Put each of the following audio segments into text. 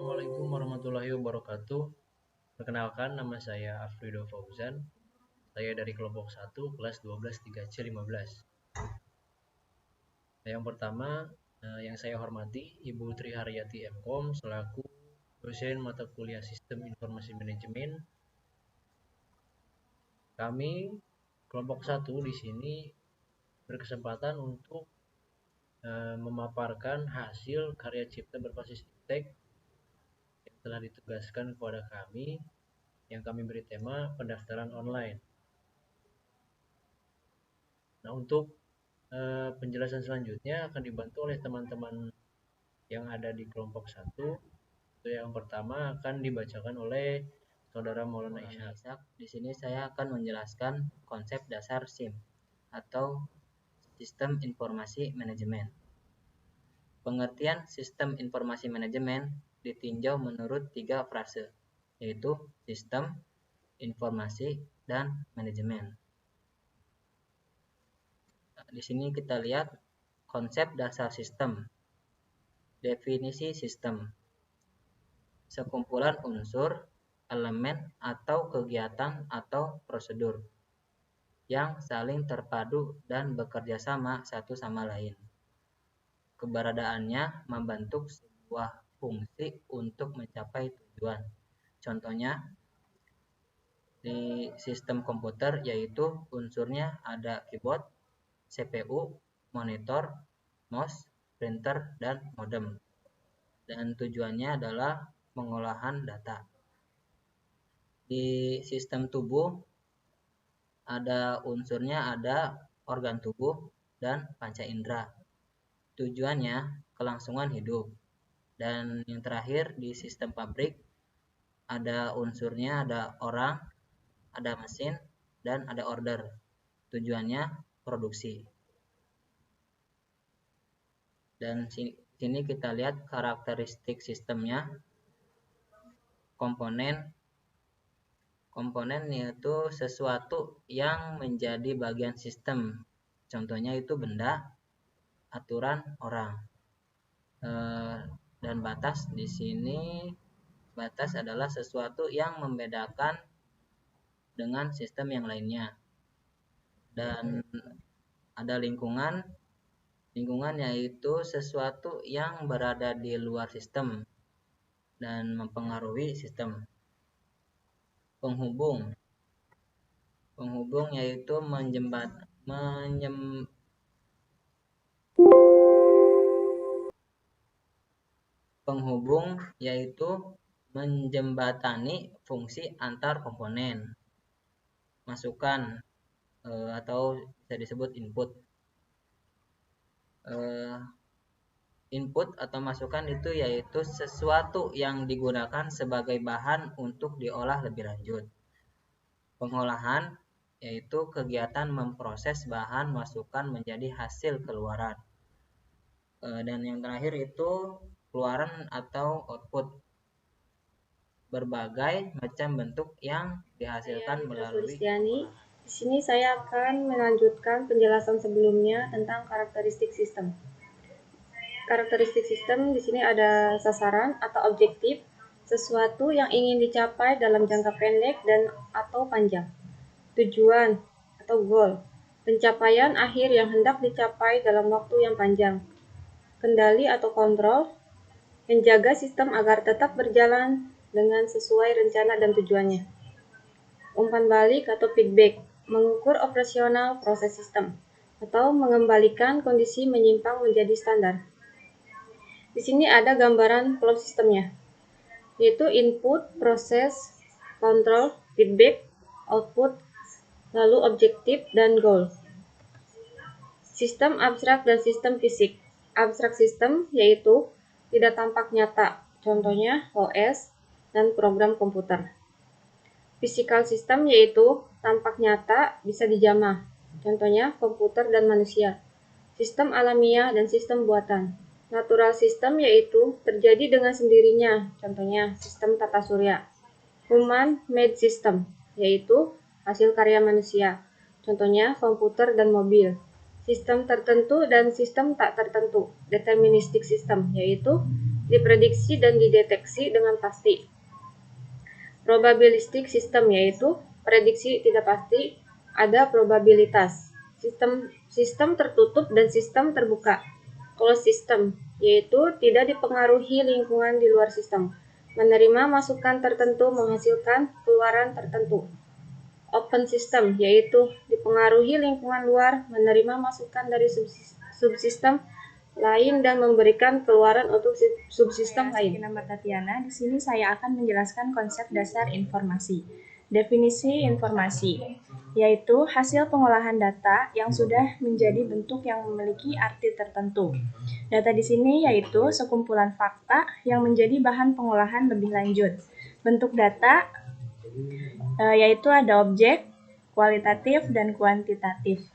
Assalamualaikum warahmatullahi wabarakatuh. Perkenalkan, nama saya Afrido Fauzan. Saya dari kelompok 1 kelas 12 3C15. Yang pertama, yang saya hormati Ibu Tri Haryati MKom selaku dosen mata kuliah Sistem Informasi Manajemen. Kami kelompok 1 di sini berkesempatan untuk memaparkan hasil karya cipta berbasis iptek yang telah ditugaskan kepada kami, yang kami beri tema pendaftaran online. Nah, untuk penjelasan selanjutnya akan dibantu oleh teman-teman yang ada di kelompok 1. Yang pertama akan dibacakan oleh Saudara Maulana Ishak. Di sini saya akan menjelaskan konsep dasar SIM atau Sistem Informasi Manajemen. Pengertian Sistem Informasi Manajemen ditinjau menurut 3 frase, yaitu sistem, informasi, dan manajemen. Di sini kita lihat konsep dasar sistem. Definisi sistem: sekumpulan unsur, elemen, atau kegiatan atau prosedur yang saling terpadu dan bekerja sama satu sama lain. Keberadaannya membentuk sebuah fungsi untuk mencapai tujuan. Contohnya, di sistem komputer yaitu unsurnya ada keyboard, CPU, monitor, mouse, printer, dan modem. Dan tujuannya adalah pengolahan data. Di sistem tubuh ada unsurnya ada organ tubuh dan panca indera. Tujuannya kelangsungan hidup. Dan yang terakhir di sistem pabrik ada unsurnya ada orang, ada mesin, dan ada order. Tujuannya produksi. Dan sini kita lihat karakteristik sistemnya. Komponen yaitu sesuatu yang menjadi bagian sistem. Contohnya itu benda, aturan, orang. Dan batas di sini, batas adalah sesuatu yang membedakan dengan sistem yang lainnya. Dan ada lingkungan yaitu sesuatu yang berada di luar sistem dan mempengaruhi sistem. Penghubung yaitu menjembatani fungsi antar komponen. Masukan atau bisa disebut input. Input atau masukan itu yaitu sesuatu yang digunakan sebagai bahan untuk diolah lebih lanjut. Pengolahan yaitu kegiatan memproses bahan masukan menjadi hasil keluaran. Dan yang terakhir itu keluaran atau output. Berbagai macam bentuk yang dihasilkan melalui. Di sini saya akan melanjutkan penjelasan sebelumnya tentang karakteristik sistem. Karakteristik sistem di sini ada sasaran atau objektif, sesuatu yang ingin dicapai dalam jangka pendek dan atau panjang. Tujuan atau goal, pencapaian akhir yang hendak dicapai dalam waktu yang panjang. Kendali atau kontrol, menjaga sistem agar tetap berjalan dengan sesuai rencana dan tujuannya. Umpan balik atau feedback, mengukur operasional proses sistem atau mengembalikan kondisi menyimpang menjadi standar. Di sini ada gambaran flow sistemnya, yaitu input, proses, kontrol, feedback, output, lalu objektif dan goal. Sistem abstrak dan sistem fisik. Abstrak sistem yaitu tidak tampak nyata, contohnya OS dan program komputer. Physical system yaitu tampak nyata, bisa dijamah, contohnya komputer dan manusia. Sistem alamiah dan sistem buatan. Natural system yaitu terjadi dengan sendirinya, contohnya sistem tata surya. Human made system yaitu hasil karya manusia, contohnya komputer dan mobil. Sistem tertentu dan sistem tak tertentu. Deterministic system yaitu diprediksi dan dideteksi dengan pasti. Probabilistic system yaitu prediksi tidak pasti, ada probabilitas. Sistem tertutup dan sistem terbuka. Closed system yaitu tidak dipengaruhi lingkungan di luar sistem. Menerima masukan tertentu menghasilkan keluaran tertentu. Open system yaitu dipengaruhi lingkungan luar, menerima masukan dari subsistem lain dan memberikan keluaran untuk subsistem lain. Nama Tatiana. Di sini saya akan menjelaskan konsep dasar informasi. Definisi informasi yaitu hasil pengolahan data yang sudah menjadi bentuk yang memiliki arti tertentu. Data di sini yaitu sekumpulan fakta yang menjadi bahan pengolahan lebih lanjut. Bentuk data yaitu ada objek, kualitatif, dan kuantitatif.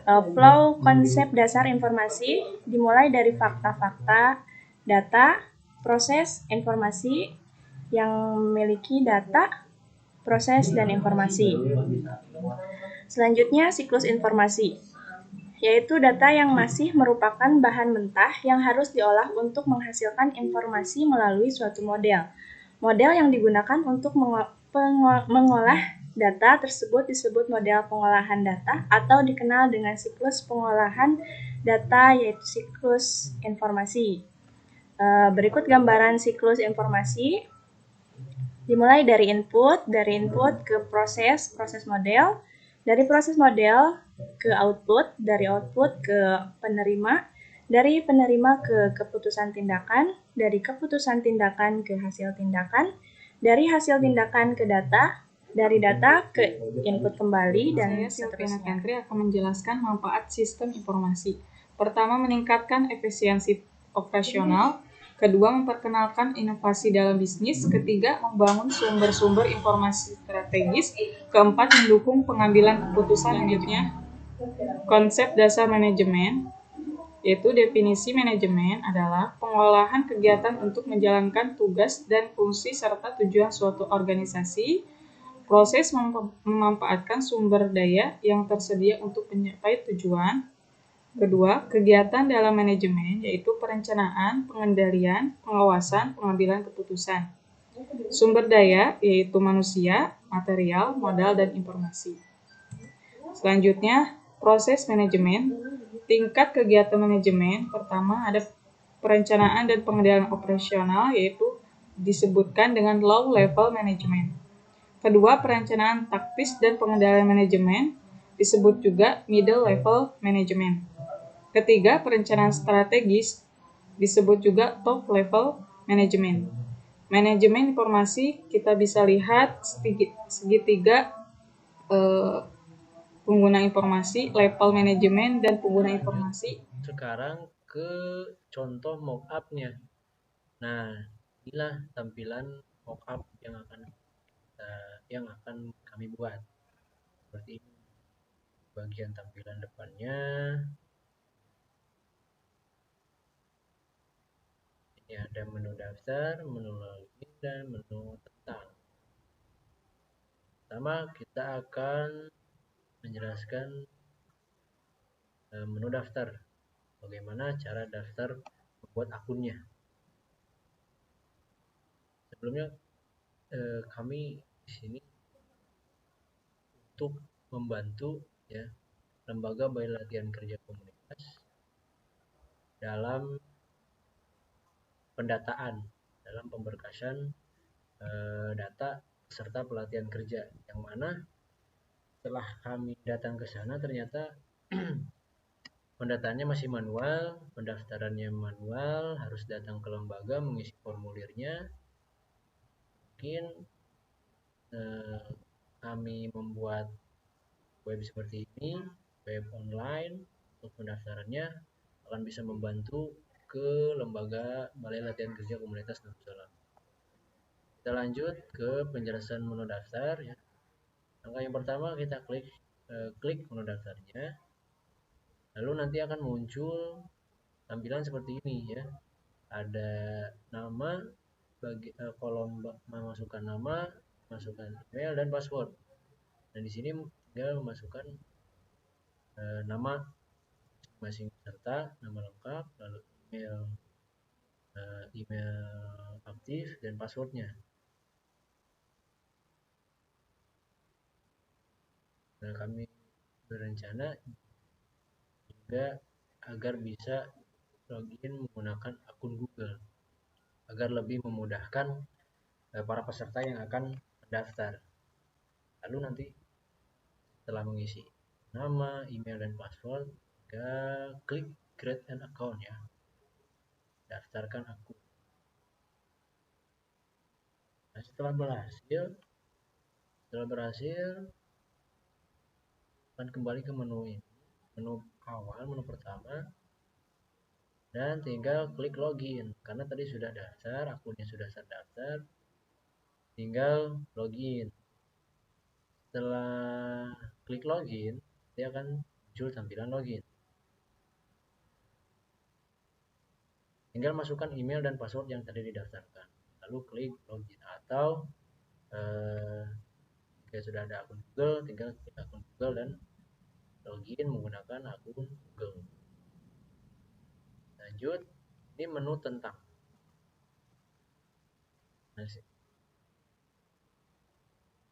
Flow konsep dasar informasi dimulai dari fakta-fakta, data, proses, informasi yang memiliki data, proses, dan informasi. Selanjutnya, siklus informasi, yaitu data yang masih merupakan bahan mentah yang harus diolah untuk menghasilkan informasi melalui suatu model. Model yang digunakan untuk mengolah data tersebut disebut model pengolahan data atau dikenal dengan siklus pengolahan data yaitu siklus informasi. Berikut gambaran siklus informasi. Dimulai dari input ke proses model, dari proses model ke output, dari output ke penerima, dari penerima ke keputusan tindakan, dari keputusan tindakan ke hasil tindakan, dari hasil tindakan ke data, dari data ke input kembali, dan seterusnya. Saya akan menjelaskan manfaat sistem informasi. Pertama, meningkatkan efisiensi operasional. Kedua, memperkenalkan inovasi dalam bisnis. Ketiga, membangun sumber-sumber informasi strategis. Keempat, mendukung pengambilan keputusan. Selanjutnya, konsep dasar manajemen, yaitu definisi manajemen adalah pengolahan kegiatan untuk menjalankan tugas dan fungsi serta tujuan suatu organisasi, proses memanfaatkan sumber daya yang tersedia untuk mencapai tujuan. Kedua, kegiatan dalam manajemen yaitu perencanaan, pengendalian, pengawasan, pengambilan keputusan. Sumber daya yaitu manusia, material, modal, dan informasi. Selanjutnya, proses manajemen. Tingkat kegiatan manajemen pertama ada perencanaan dan pengendalian operasional yaitu disebutkan dengan low level management. Kedua, perencanaan taktis dan pengendalian manajemen disebut juga middle level management. Ketiga, perencanaan strategis disebut juga top level management. Manajemen informasi kita bisa lihat segitiga pengguna informasi, level manajemen, dan pengguna informasi. Sekarang ke contoh mockup-nya. Nah, inilah tampilan mockup yang akan kami buat. Seperti ini. Bagian tampilan depannya. Ini ada menu daftar, menu login, dan menu tentang. Pertama, kita akan menjelaskan menu daftar. Bagaimana cara daftar membuat akunnya. Sebelumnya, kami di sini untuk membantu ya lembaga balai latihan kerja komunitas dalam pendataan, dalam pemberkasan data serta pelatihan kerja, yang mana setelah kami datang ke sana ternyata pendataannya masih manual, pendaftarannya manual, harus datang ke lembaga mengisi formulirnya. Mungkin kami membuat web seperti ini, web online untuk pendaftarannya akan bisa membantu ke lembaga balai latihan kerja komunitas Darussalam. Kita lanjut ke penjelasan menu daftar ya. Langkah yang pertama kita klik menu daftarnya. Lalu nanti akan muncul tampilan seperti ini ya. Ada nama, kolom memasukkan nama, masukkan email dan password. Dan di sini tinggal memasukkan nama masing-masing peserta, nama lengkap, lalu email email aktif dan passwordnya. Nah, kami berencana juga agar bisa login menggunakan akun Google agar lebih memudahkan para peserta yang akan mendaftar. Lalu nanti setelah mengisi nama, email, dan password, klik create an account ya. Daftarkan akun. Nah, setelah berhasil akan kembali ke menu ini, menu awal, menu pertama, dan tinggal klik login karena tadi sudah daftar, akunnya sudah terdaftar, tinggal login. Setelah klik login, dia akan muncul tampilan login. Tinggal masukkan email dan password yang tadi didaftarkan, lalu klik login. Atau jika sudah ada akun Google, tinggal klik akun Google dan login menggunakan akun Google. Lanjut, ini menu tentang. Nah,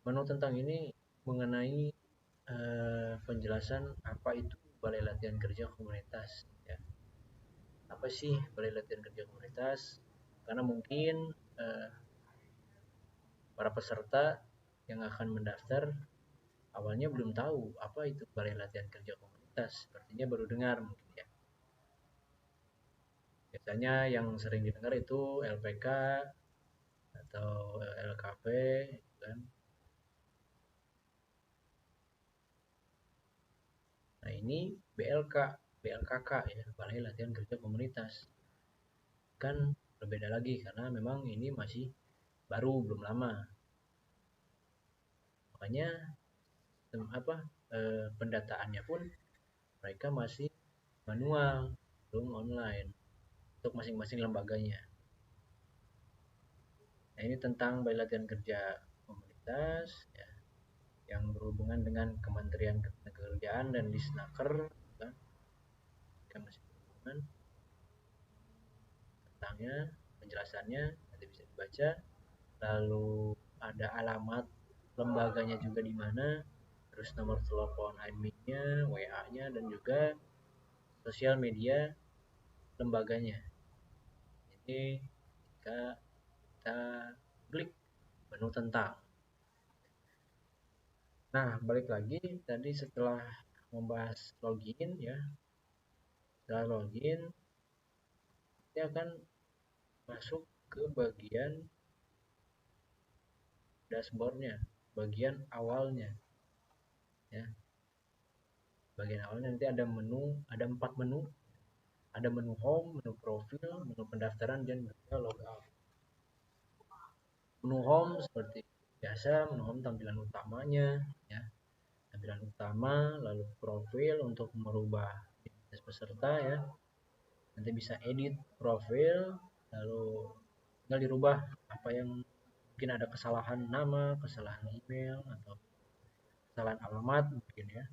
menu tentang ini mengenai penjelasan apa itu Balai Latihan Kerja Komunitas ya. Apa sih Balai Latihan Kerja Komunitas? Karena mungkin para peserta yang akan mendaftar awalnya belum tahu apa itu Balai Latihan Kerja Komunitas, sepertinya baru dengar mungkin ya. Biasanya yang sering didengar itu LPK atau LKP kan. Nah, ini BLKK ya, Balai Latihan Kerja Komunitas. Kan berbeda lagi karena memang ini masih baru, belum lama. Makanya pendataannya pun mereka masih manual, belum online untuk masing-masing lembaganya. Nah, ini tentang Balai Latihan Kerja Komunitas ya, yang berhubungan dengan Kementerian Ketenagakerjaan dan Disnaker kan. Kita masih berhubungan tentangnya, penjelasannya nanti bisa dibaca. Lalu ada alamat lembaganya juga di mana, terus nomor telepon adminnya, WA-nya, dan juga sosial media lembaganya. Jadi jika kita klik menu tentang. Nah, balik lagi tadi setelah membahas login ya. Setelah login, kita akan masuk ke bagian dashboardnya, bagian awalnya ya. Bagian awalnya nanti ada menu, ada 4 menu. Ada menu home, menu profil, menu pendaftaran, dan juga logout. Menu home seperti biasa, menu home tampilan utamanya ya. Tampilan utama, lalu profil untuk merubah identitas peserta ya. Nanti bisa edit profil, lalu tinggal dirubah apa yang mungkin ada kesalahan nama, kesalahan email, atau kesalahan alamat mungkin ya.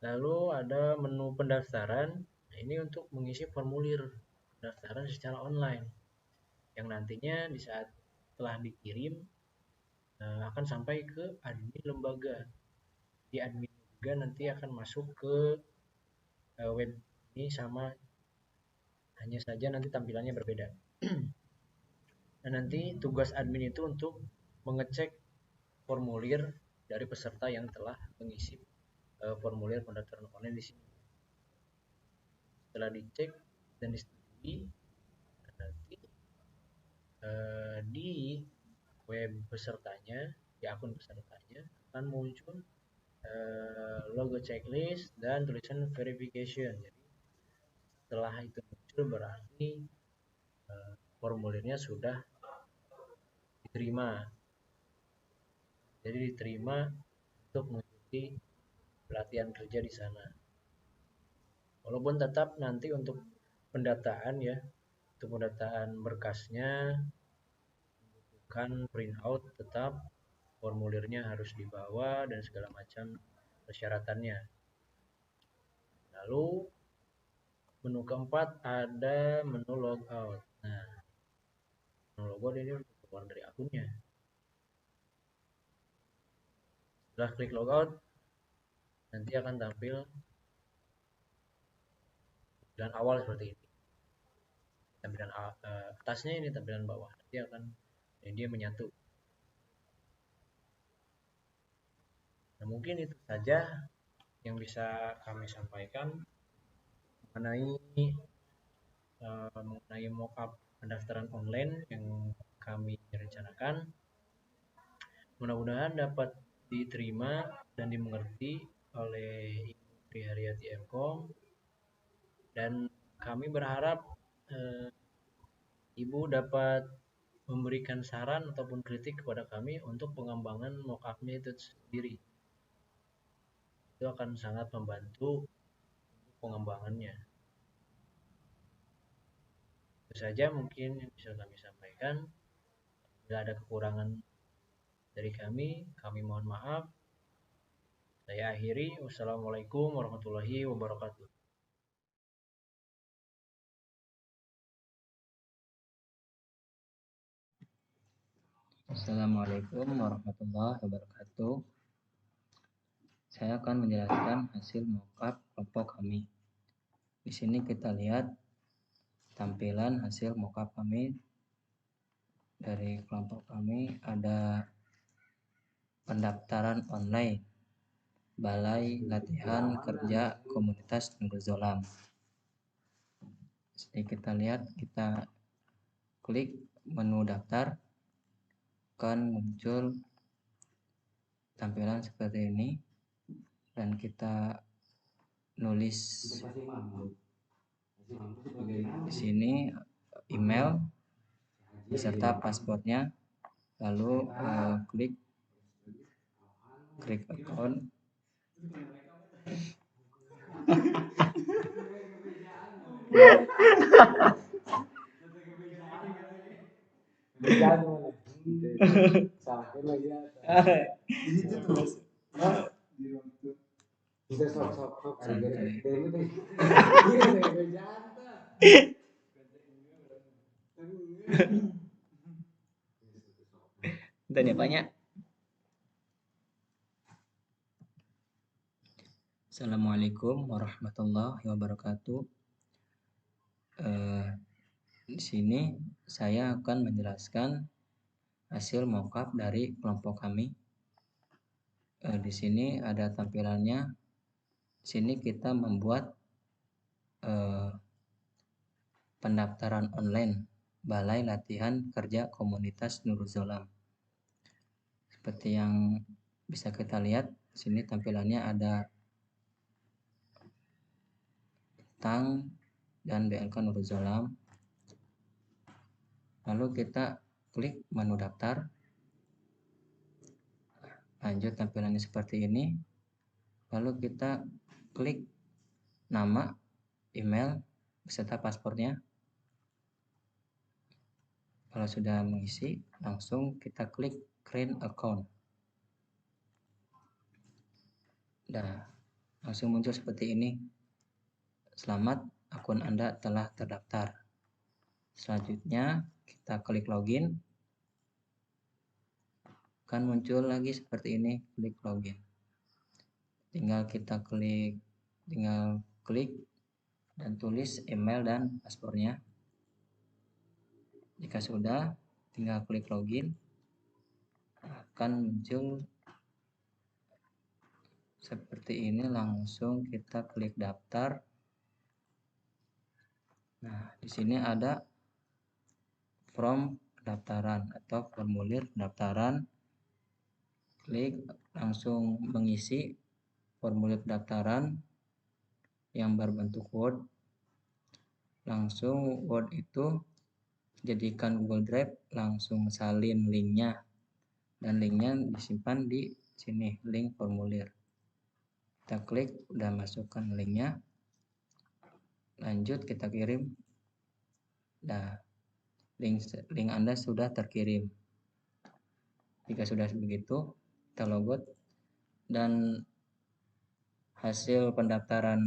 Lalu ada menu pendaftaran. Nah, ini untuk mengisi formulir pendaftaran secara online yang nantinya di saat telah dikirim akan sampai ke admin lembaga. Di admin juga nanti akan masuk ke web ini sama, hanya saja nanti tampilannya berbeda. Nah, nanti tugas admin itu untuk mengecek formulir dari peserta yang telah mengisi formulir pendaftaran online di sini. Setelah dicek dan disetujui, nanti di web pesertanya, di akun pesertanya akan muncul logo checklist dan tulisan verification. Jadi setelah itu muncul berarti formulirnya sudah diterima. Jadi diterima untuk mengikuti pelatihan kerja di sana. Walaupun tetap nanti untuk pendataan ya, untuk pendataan berkasnya membutuhkan printout, tetap formulirnya harus dibawa dan segala macam persyaratannya. Lalu Menu keempat ada menu logout. Nah, menu logout ini keluar dari akunnya. Setelah klik logout, nanti akan tampil tampilan awal seperti ini. Tampilan atasnya ini, tampilan bawah. Nanti akan dia menyatu. Nah, mungkin itu saja yang bisa kami sampaikan mengenai mockup pendaftaran online yang kami rencanakan. Mudah-mudahan dapat diterima dan dimengerti oleh Ibu Tri Haryati MKOM, dan kami berharap Ibu dapat memberikan saran ataupun kritik kepada kami untuk pengembangan mockupnya itu sendiri. Itu akan sangat membantu pengembangannya. Itu saja mungkin yang bisa kami sampaikan. Bila ada kekurangan dari kami mohon maaf. Saya akhiri. Wassalamualaikum warahmatullahi wabarakatuh. Assalamualaikum warahmatullahi wabarakatuh. Saya akan menjelaskan hasil mockup kelompok kami. Di sini kita lihat tampilan hasil mockup kami. Dari kelompok kami ada pendaftaran online Balai Latihan Kerja Komunitas Nurul Zolam. Jadi kita lihat, kita klik menu daftar, akan muncul tampilan seperti ini, dan kita nulis di sini email beserta paspornya, lalu klik account. Tanya banyak. Assalamualaikum warahmatullahi wabarakatuh. Di sini saya akan menjelaskan hasil mockup dari kelompok kami. Di sini ada tampilannya. Di sini kita membuat pendaftaran online Balai Latihan Kerja Komunitas Nurul Zolam. Seperti yang bisa kita lihat, di sini tampilannya ada tentang dan BLK Nurul Zolam. Lalu kita klik menu daftar. Lanjut, tampilannya seperti ini. Lalu kita klik nama, email beserta paspornya. Kalau sudah mengisi, langsung kita klik create account. Nah, langsung muncul seperti ini. Selamat, akun Anda telah terdaftar. Selanjutnya kita klik login. Akan muncul lagi seperti ini, klik login. Tinggal klik dan tulis email dan paspornya. Jika sudah, tinggal klik login. Akan muncul seperti ini, langsung kita klik daftar. Nah, di sini ada form pendaftaran atau formulir pendaftaran. Klik langsung mengisi formulir pendaftaran yang berbentuk Word. Langsung Word itu jadikan Google Drive, langsung salin linknya, dan linknya disimpan di sini, link formulir. Kita klik, udah masukkan linknya, lanjut kita kirim. Nah, link Anda sudah terkirim. Jika sudah begitu, kita logout, dan hasil pendaftaran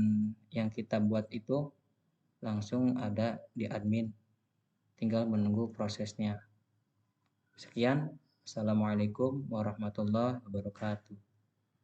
yang kita buat itu langsung ada di admin, tinggal menunggu prosesnya. Sekian, Assalamualaikum warahmatullahi wabarakatuh.